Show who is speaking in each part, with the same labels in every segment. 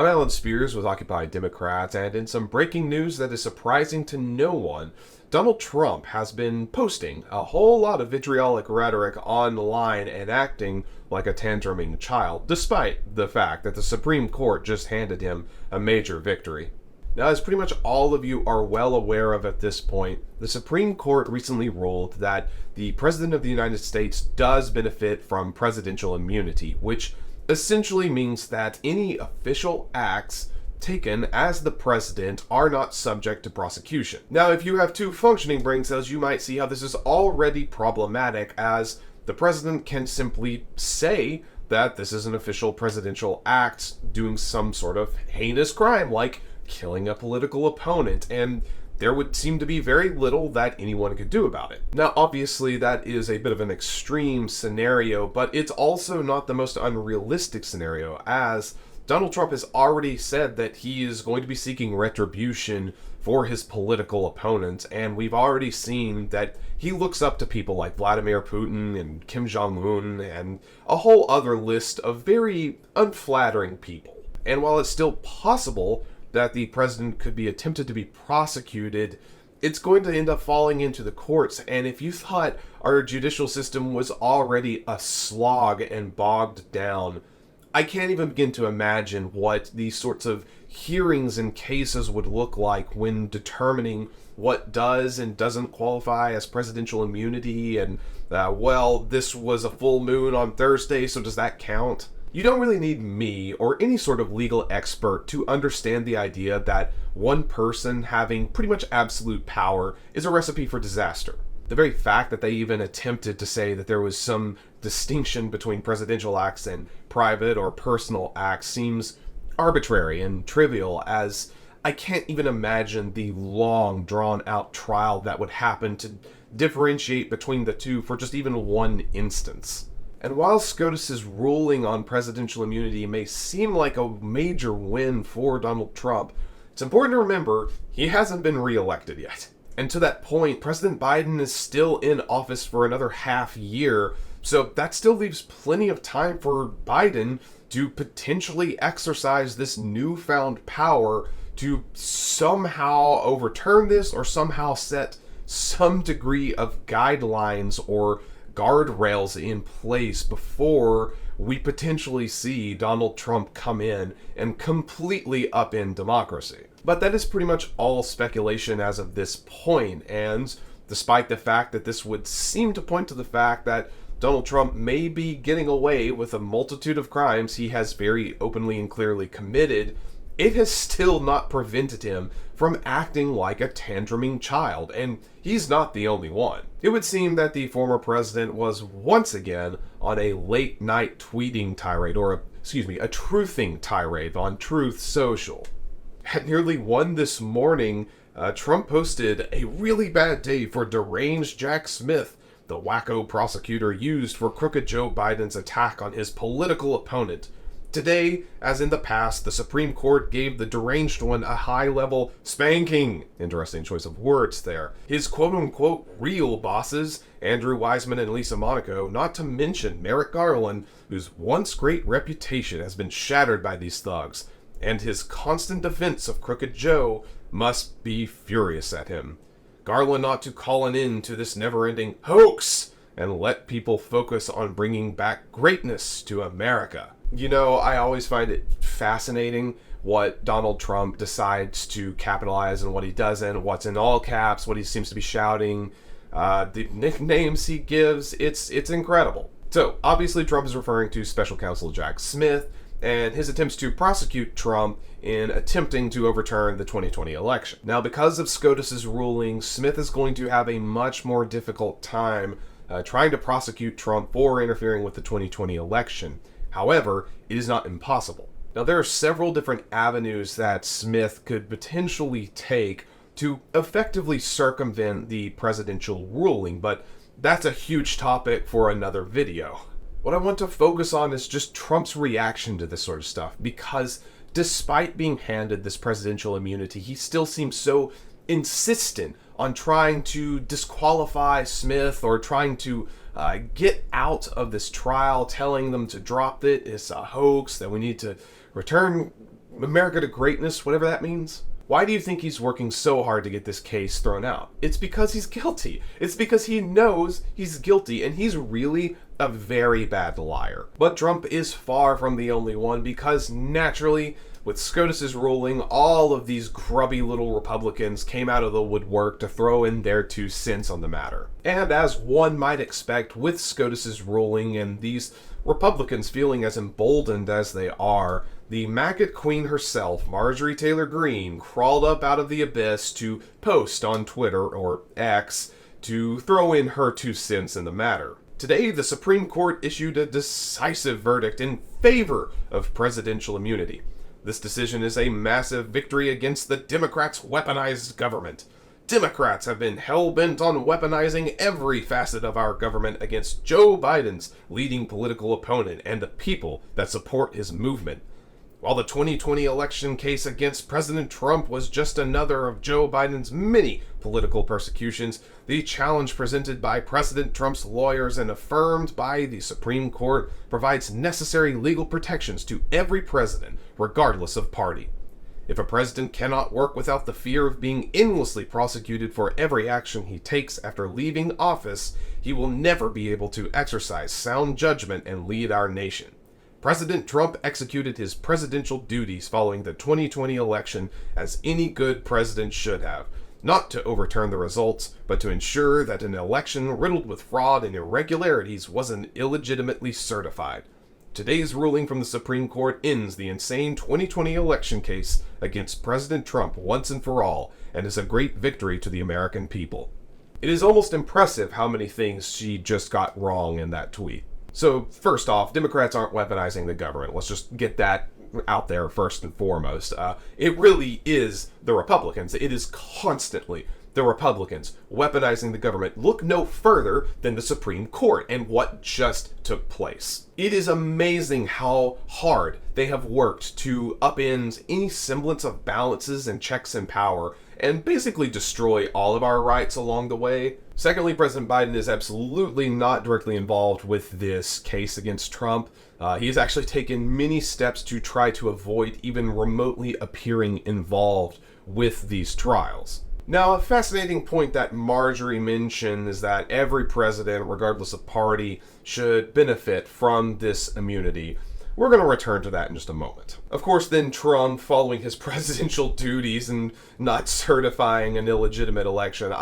Speaker 1: I'm Alan Spears with Occupy Democrats, and in some breaking news that is surprising to no one, Donald Trump has been posting a whole lot of vitriolic rhetoric online and acting like a tantruming child, despite the fact that the Supreme Court just handed him a major victory. Now, as pretty much all of you are well aware of at this point, the Supreme Court recently ruled that the President of the United States does benefit from presidential immunity, which essentially means that any official acts taken as the president are not subject to prosecution. Now, if you have two functioning brain cells, you might see how this is already problematic, as the president can simply say that this is an official presidential act doing some sort of heinous crime, like killing a political opponent, and there would seem to be very little that anyone could do about it. Now, obviously, that is a bit of an extreme scenario, but it's also not the most unrealistic scenario, as Donald Trump has already said that he is going to be seeking retribution for his political opponents, and we've already seen that he looks up to people like Vladimir Putin and Kim Jong-un and a whole other list of very unflattering people. And while it's still possible that the president could be attempted to be prosecuted, it's going to end up falling into the courts. And if you thought our judicial system was already a slog and bogged down, I can't even begin to imagine what these sorts of hearings and cases would look like when determining what does and doesn't qualify as presidential immunity, and well, this was a full moon on Thursday, so does that count? You don't really need me or any sort of legal expert to understand the idea that one person having pretty much absolute power is a recipe for disaster. The very fact that they even attempted to say that there was some distinction between presidential acts and private or personal acts seems arbitrary and trivial, as I can't even imagine the long, drawn-out trial that would happen to differentiate between the two for just even one instance. And while SCOTUS's ruling on presidential immunity may seem like a major win for Donald Trump, it's important to remember he hasn't been reelected yet. And to that point, President Biden is still in office for another half year, so that still leaves plenty of time for Biden to potentially exercise this newfound power to somehow overturn this or somehow set some degree of guidelines or guardrails in place before we potentially see Donald Trump come in and completely upend democracy. But that is pretty much all speculation as of this point, and despite the fact that this would seem to point to the fact that Donald Trump may be getting away with a multitude of crimes he has very openly and clearly committed, it has still not prevented him from acting like a tantruming child, and he's not the only one. It would seem that the former president was once again on a late-night tweeting tirade, or a truthing tirade on Truth Social. At nearly 1 this morning, Trump posted, "A really bad day for deranged Jack Smith, the wacko prosecutor used for crooked Joe Biden's attack on his political opponent. Today, as in the past, the Supreme Court gave the deranged one a high-level spanking." Interesting choice of words there. His quote-unquote real bosses, Andrew Weissman and Lisa Monaco, not to mention Merrick Garland, whose once great reputation has been shattered by these thugs, and his constant defense of crooked Joe, must be furious at him. Garland ought to call an end to this never-ending hoax and let people focus on bringing back greatness to America. You know, I always find it fascinating what Donald Trump decides to capitalize and what he doesn't, what's in all caps, what he seems to be shouting, the nicknames he gives. It's incredible. So, obviously Trump is referring to Special Counsel Jack Smith and his attempts to prosecute Trump in attempting to overturn the 2020 election. Now, because of SCOTUS's ruling, Smith is going to have a much more difficult time trying to prosecute Trump for interfering with the 2020 election. However, it is not impossible. Now, there are several different avenues that Smith could potentially take to effectively circumvent the presidential ruling, but that's a huge topic for another video. What I want to focus on is just Trump's reaction to this sort of stuff, because despite being handed this presidential immunity, he still seems so insistent on trying to disqualify Smith or trying to get out of this trial, telling them to drop it, it's a hoax, that we need to return America to greatness, whatever that means. Why do you think he's working so hard to get this case thrown out? It's because he's guilty. It's because he knows he's guilty, and he's really a very bad liar. But Trump is far from the only one, because naturally, with SCOTUS's ruling, all of these grubby little Republicans came out of the woodwork to throw in their 2 cents on the matter. And as one might expect, with SCOTUS's ruling and these Republicans feeling as emboldened as they are, the MAGA queen herself, Marjorie Taylor Greene, crawled up out of the abyss to post on Twitter, or X, to throw in her 2 cents in the matter. Today, the Supreme Court issued a decisive verdict in favor of presidential immunity. This decision is a massive victory against the Democrats' weaponized government. Democrats have been hell-bent on weaponizing every facet of our government against Joe Biden's leading political opponent and the people that support his movement. While the 2020 election case against President Trump was just another of Joe Biden's many political persecutions, the challenge presented by President Trump's lawyers and affirmed by the Supreme Court provides necessary legal protections to every president, regardless of party. If a president cannot work without the fear of being endlessly prosecuted for every action he takes after leaving office, he will never be able to exercise sound judgment and lead our nation. President Trump executed his presidential duties following the 2020 election as any good president should have, not to overturn the results, but to ensure that an election riddled with fraud and irregularities wasn't illegitimately certified. Today's ruling from the Supreme Court ends the insane 2020 election case against President Trump once and for all, and is a great victory to the American people. It is almost impressive how many things she just got wrong in that tweet. So, first off, Democrats aren't weaponizing the government. Let's just get that out there first and foremost. It really is the Republicans. It is constantly the Republicans weaponizing the government. Look no further than the Supreme Court and what just took place. It is amazing how hard they have worked to upend any semblance of balances and checks and power and basically destroy all of our rights along the way. Secondly, President Biden is absolutely not directly involved with this case against Trump. He has actually taken many steps to try to avoid even remotely appearing involved with these trials. Now, a fascinating point that Marjorie mentioned is that every president, regardless of party, should benefit from this immunity. We're going to return to that in just a moment. Of course, then Trump, following his presidential duties and not certifying an illegitimate election,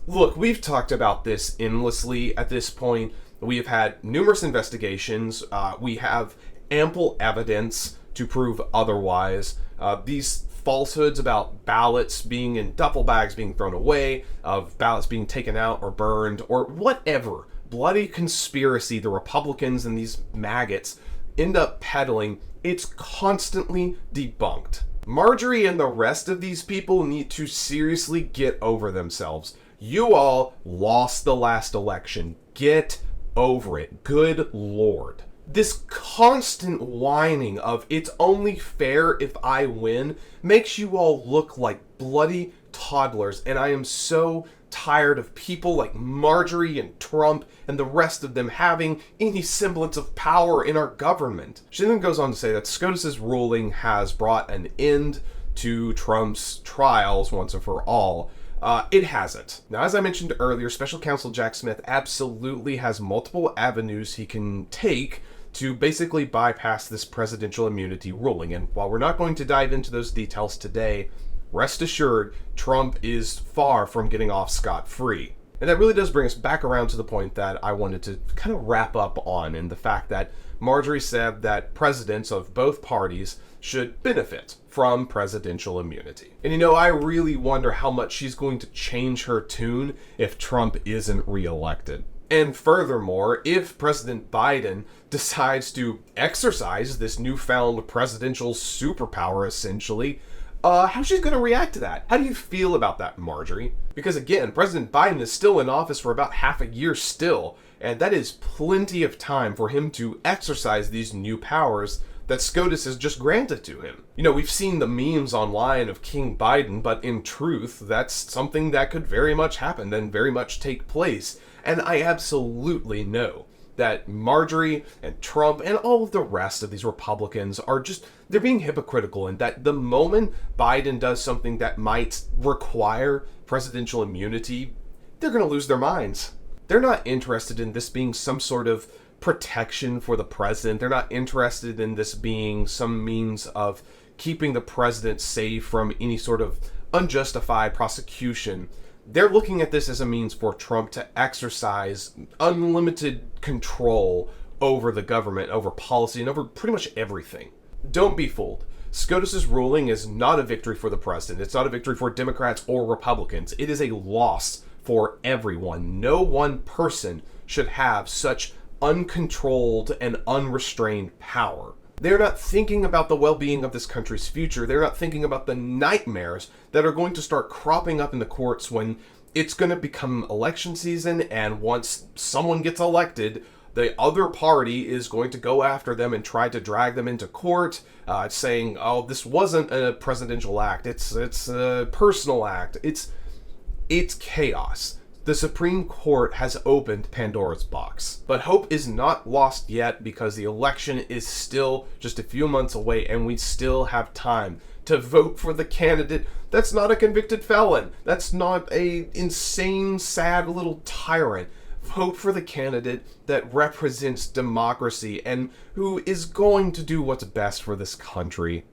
Speaker 1: Look, we've talked about this endlessly at this point. We have had numerous investigations. We have ample evidence to prove otherwise. These falsehoods about ballots being in duffel bags being thrown away, of ballots being taken out or burned, or whatever bloody conspiracy the Republicans and these maggots end up peddling, it's constantly debunked. Marjorie and the rest of these people need to seriously get over themselves. You all lost the last election. Get over it. Good Lord. This constant whining of it's only fair if I win makes you all look like bloody toddlers, and I am so tired of people like Marjorie and Trump and the rest of them having any semblance of power in our government. She then goes on to say that SCOTUS's ruling has brought an end to Trump's trials once and for all. It hasn't. Now, as I mentioned earlier, Special Counsel Jack Smith absolutely has multiple avenues he can take to basically bypass this presidential immunity ruling. And while we're not going to dive into those details today, rest assured, Trump is far from getting off scot-free. And that really does bring us back around to the point that I wanted to kind of wrap up on, and the fact that Marjorie said that presidents of both parties should benefit from presidential immunity. And I really wonder how much she's going to change her tune if Trump isn't reelected. And furthermore, if President Biden decides to exercise this newfound presidential superpower, essentially, how she's going to react to that? How do you feel about that, Marjorie? Because again, President Biden is still in office for about half a year still, and that is plenty of time for him to exercise these new powers that SCOTUS has just granted to him. We've seen the memes online of King Biden, but in truth, that's something that could very much happen and very much take place. And I absolutely know that Marjorie and Trump and all of the rest of these Republicans are just, they're being hypocritical, and that the moment Biden does something that might require presidential immunity, they're going to lose their minds. They're not interested in this being some sort of protection for the president. They're not interested in this being some means of keeping the president safe from any sort of unjustified prosecution. They're looking at this as a means for Trump to exercise unlimited control over the government, over policy, and over pretty much everything. Don't be fooled. SCOTUS's ruling is not a victory for the president. It's not a victory for Democrats or Republicans. It is a loss for everyone. No one person should have such uncontrolled and unrestrained power. They're not thinking about the well-being of this country's future. They're not thinking about the nightmares that are going to start cropping up in the courts when it's going to become election season, and once someone gets elected, the other party is going to go after them and try to drag them into court, saying, oh, this wasn't a presidential act, it's a personal act. It's chaos. The Supreme Court has opened Pandora's box. But hope is not lost yet, because the election is still just a few months away, and we still have time to vote for the candidate that's not a convicted felon. That's not a insane, sad little tyrant. Vote for the candidate that represents democracy and who is going to do what's best for this country.